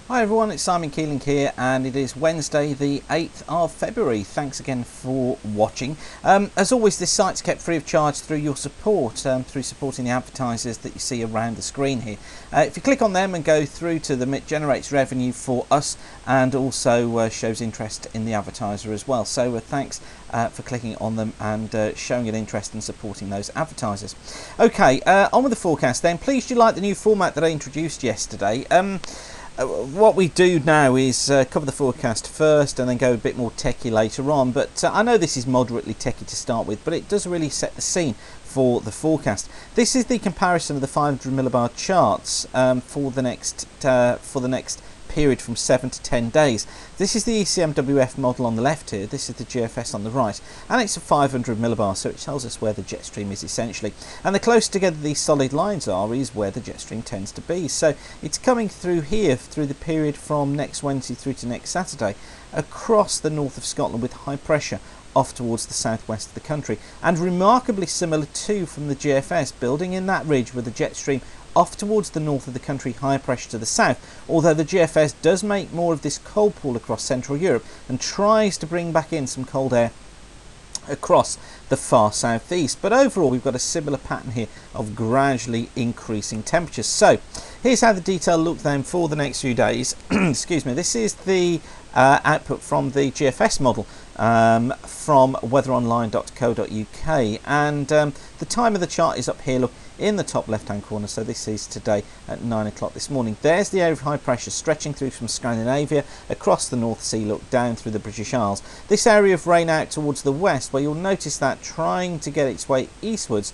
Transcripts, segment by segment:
Hi everyone, it's Simon Keeling here, and it is Wednesday the 8th of February. Thanks again for watching. As always, this site's kept free of charge through your support, through supporting the advertisers that you see around the screen here. If you click on them and go through to them, it generates revenue for us and also shows interest in the advertiser as well. So thanks for clicking on them and showing an interest in supporting those advertisers. Okay, on with the forecast then. Please do you like the new format that I introduced yesterday? What we do now is cover the forecast first and then go a bit more techie later on, but I know this is moderately techie to start with, but it does really set the scene for the forecast. This is the comparison of the 500 millibar charts for the next period from 7 to 10 days. This is the ECMWF model on the left here, this is the GFS on the right, and it's a 500 millibar, so it tells us where the jet stream is essentially. And the closer together these solid lines are is where the jet stream tends to be. So it's coming through here through the period from next Wednesday through to next Saturday across the north of Scotland with high pressure off towards the southwest of the country, and remarkably similar too from the GFS, building in that ridge with the jet stream off towards the north of the country, high pressure to the south, although the GFS does make more of this cold pool across Central Europe and tries to bring back in some cold air across the far southeast. But overall we've got a similar pattern here of gradually increasing temperatures. So here's how the detail looks then for the next few days. Excuse me. This is the output from the GFS model from weatheronline.co.uk, and the time of the chart is up here, look, in the top left hand corner. So this is today at 9 o'clock this morning. There's the area of high pressure stretching through from Scandinavia across the North Sea, look, down through the British Isles. This area of rain out towards the west, where you'll notice that trying to get its way eastwards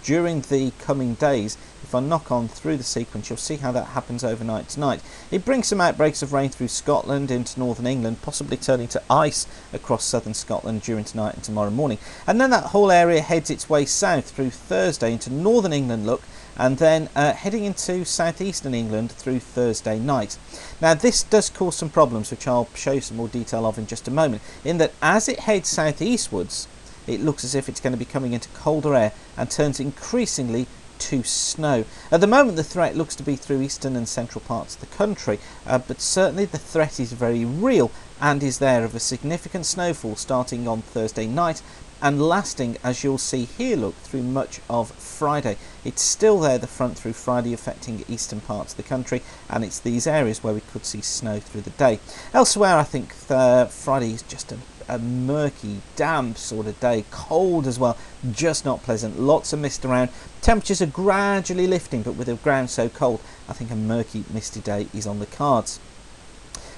during the coming days. If I knock on through the sequence, you'll see how that happens overnight tonight. It brings some outbreaks of rain through Scotland into northern England, possibly turning to ice across southern Scotland during tonight and tomorrow morning. And then that whole area heads its way south through Thursday into northern England, look, and then heading into southeastern England through Thursday night. Now this does cause some problems, which I'll show you some more detail of in just a moment, in that as it heads southeastwards, it looks as if it's going to be coming into colder air and turns increasingly to snow. At the moment the threat looks to be through eastern and central parts of the country, but certainly the threat is very real and is there of a significant snowfall starting on Thursday night and lasting, as you'll see here, look, through much of Friday. It's still there, the front through Friday, affecting eastern parts of the country, and it's these areas where we could see snow through the day. Elsewhere I think Friday is just a murky, damp sort of day, cold as well, just not pleasant, lots of mist around. Temperatures are gradually lifting, but with the ground so cold, I think a murky, misty day is on the cards.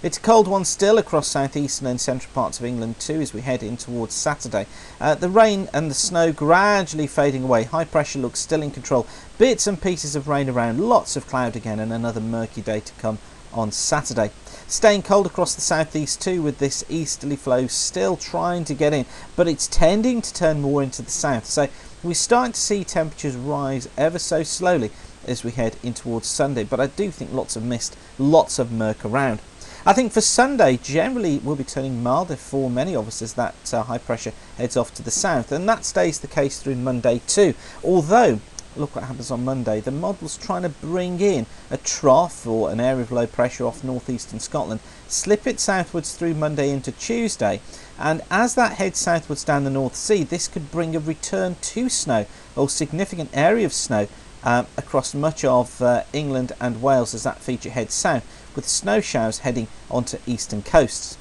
It's a cold one still across southeastern and central parts of England too as we head in towards Saturday. The rain and the snow gradually fading away. High pressure looks still in control. Bits and pieces of rain around, lots of cloud again, and another murky day to come on Saturday. Staying cold across the southeast too, with this easterly flow still trying to get in, but it's tending to turn more into the south. So we're starting to see temperatures rise ever so slowly as we head in towards Sunday, but I do think lots of mist, lots of murk around. I think for Sunday generally will be turning milder for many of us as that high pressure heads off to the south, and that stays the case through Monday too, although look what happens on Monday. The model's trying to bring in a trough or an area of low pressure off northeastern Scotland, slip it southwards through Monday into Tuesday, and as that heads southwards down the North Sea, this could bring a return to snow or significant area of snow across much of England and Wales as that feature heads south, with snow showers heading onto eastern coasts.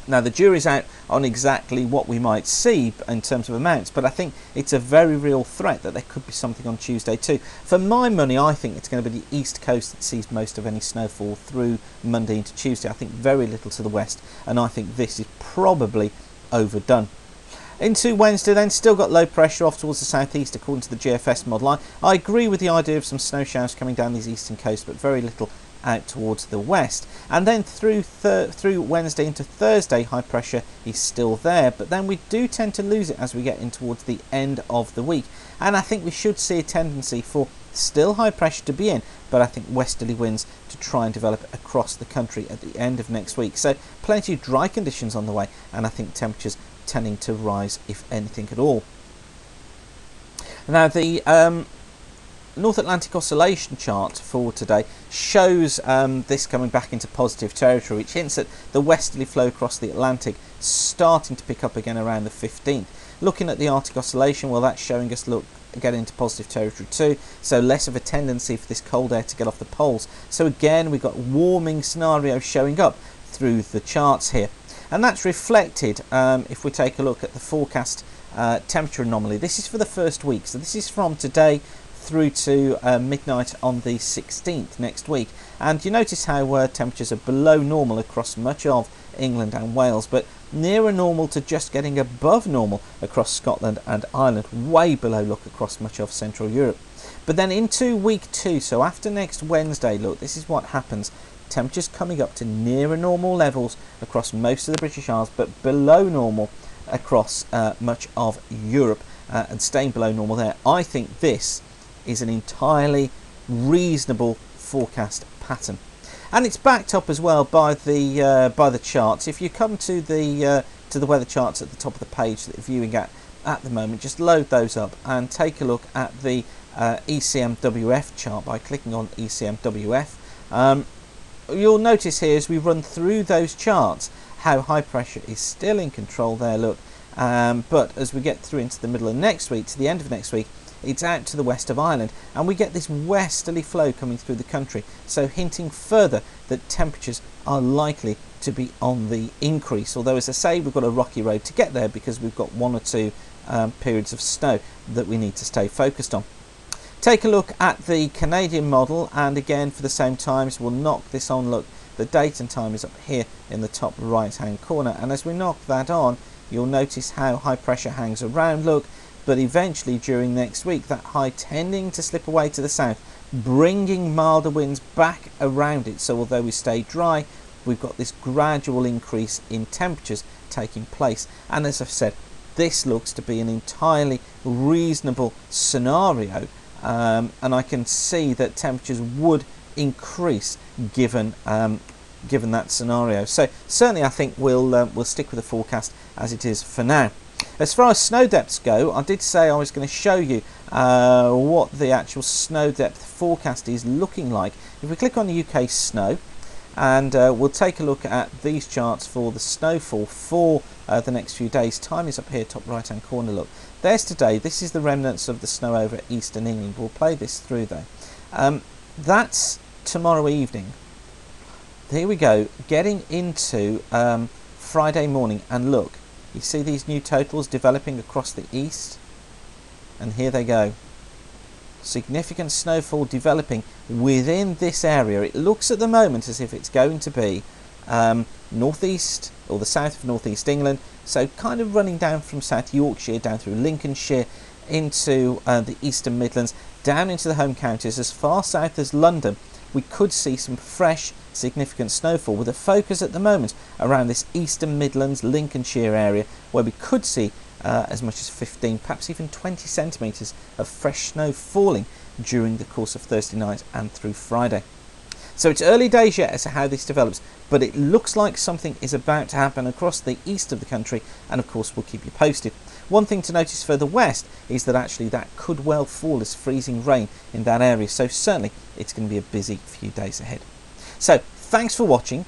Now the jury's out on exactly what we might see in terms of amounts, but I think it's a very real threat that there could be something on Tuesday too. For my money, I think it's going to be the east coast that sees most of any snowfall through Monday into Tuesday. I think very little to the west, and I think this is probably overdone. Into Wednesday then, still got low pressure off towards the southeast according to the GFS model. I agree with the idea of some snow showers coming down these eastern coasts, but very little out towards the west. And then through Wednesday into Thursday, high pressure is still there, but then we do tend to lose it as we get in towards the end of the week, and I think we should see a tendency for still high pressure to be in, but I think westerly winds to try and develop across the country at the end of next week. So plenty of dry conditions on the way, and I think temperatures tending to rise if anything at all. Now the North Atlantic Oscillation chart for today shows this coming back into positive territory, which hints at the westerly flow across the Atlantic starting to pick up again around the 15th. Looking at the Arctic Oscillation, well, that's showing us get into positive territory too, so less of a tendency for this cold air to get off the poles. So again, we've got warming scenario showing up through the charts here, and that's reflected if we take a look at the forecast temperature anomaly. This is for the first week, so this is from today through to midnight on the 16th next week, and you notice how temperatures are below normal across much of England and Wales, but nearer normal to just getting above normal across Scotland and Ireland, way below look across much of Central Europe. But then into week 2, so after next Wednesday, look, this is what happens. Temperatures coming up to nearer normal levels across most of the British Isles, but below normal across much of Europe, and staying below normal there. I think this is an entirely reasonable forecast pattern, and it's backed up as well by the charts. If you come to the weather charts at the top of the page that you're viewing at the moment, just load those up and take a look at the ECMWF chart by clicking on ECMWF. You'll notice here as we run through those charts how high pressure is still in control there, look, but as we get through into the middle of next week, to the end of next week, it's out to the west of Ireland, and we get this westerly flow coming through the country, so hinting further that temperatures are likely to be on the increase. Although, as I say, we've got a rocky road to get there because we've got 1 or 2 periods of snow that we need to stay focused on. Take a look at the Canadian model, and again for the same times we'll knock this on. Look, the date and time is up here in the top right hand corner, and as we knock that on, you'll notice how high pressure hangs around, look, but eventually during next week that high tending to slip away to the south, bringing milder winds back around it. So although we stay dry, we've got this gradual increase in temperatures taking place, and as I've said, this looks to be an entirely reasonable scenario, and I can see that temperatures would increase given that scenario. So certainly I think we'll stick with the forecast as it is for now. As far as snow depths go, I did say I was going to show you what the actual snow depth forecast is looking like. If we click on the UK snow, and we'll take a look at these charts for the snowfall for the next few days. Time is up here, top right hand corner, look. There's today, this is the remnants of the snow over eastern England. We'll play this through though. That's tomorrow evening. Here we go, getting into Friday morning, and look, you see these new totals developing across the east, and here they go. Significant snowfall developing within this area. It looks at the moment as if it's going to be northeast or the south of northeast England, so kind of running down from South Yorkshire down through Lincolnshire into the Eastern Midlands, down into the home counties as far south as London. We could see some fresh significant snowfall, with a focus at the moment around this Eastern Midlands, Lincolnshire area, where we could see as much as 15, perhaps even 20 centimetres of fresh snow falling during the course of Thursday night and through Friday. So it's early days yet as to how this develops, but it looks like something is about to happen across the east of the country, and of course we'll keep you posted. One thing to notice further west is that actually that could well fall as freezing rain in that area, so certainly it's going to be a busy few days ahead. So thanks for watching,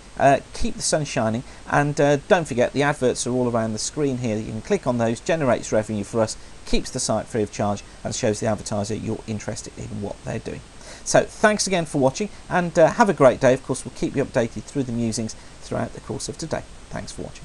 keep the sun shining, and don't forget the adverts are all around the screen here. You can click on those, generates revenue for us, keeps the site free of charge, and shows the advertiser you're interested in what they're doing. So thanks again for watching, and have a great day. Of course, we'll keep you updated through the musings throughout the course of today. Thanks for watching.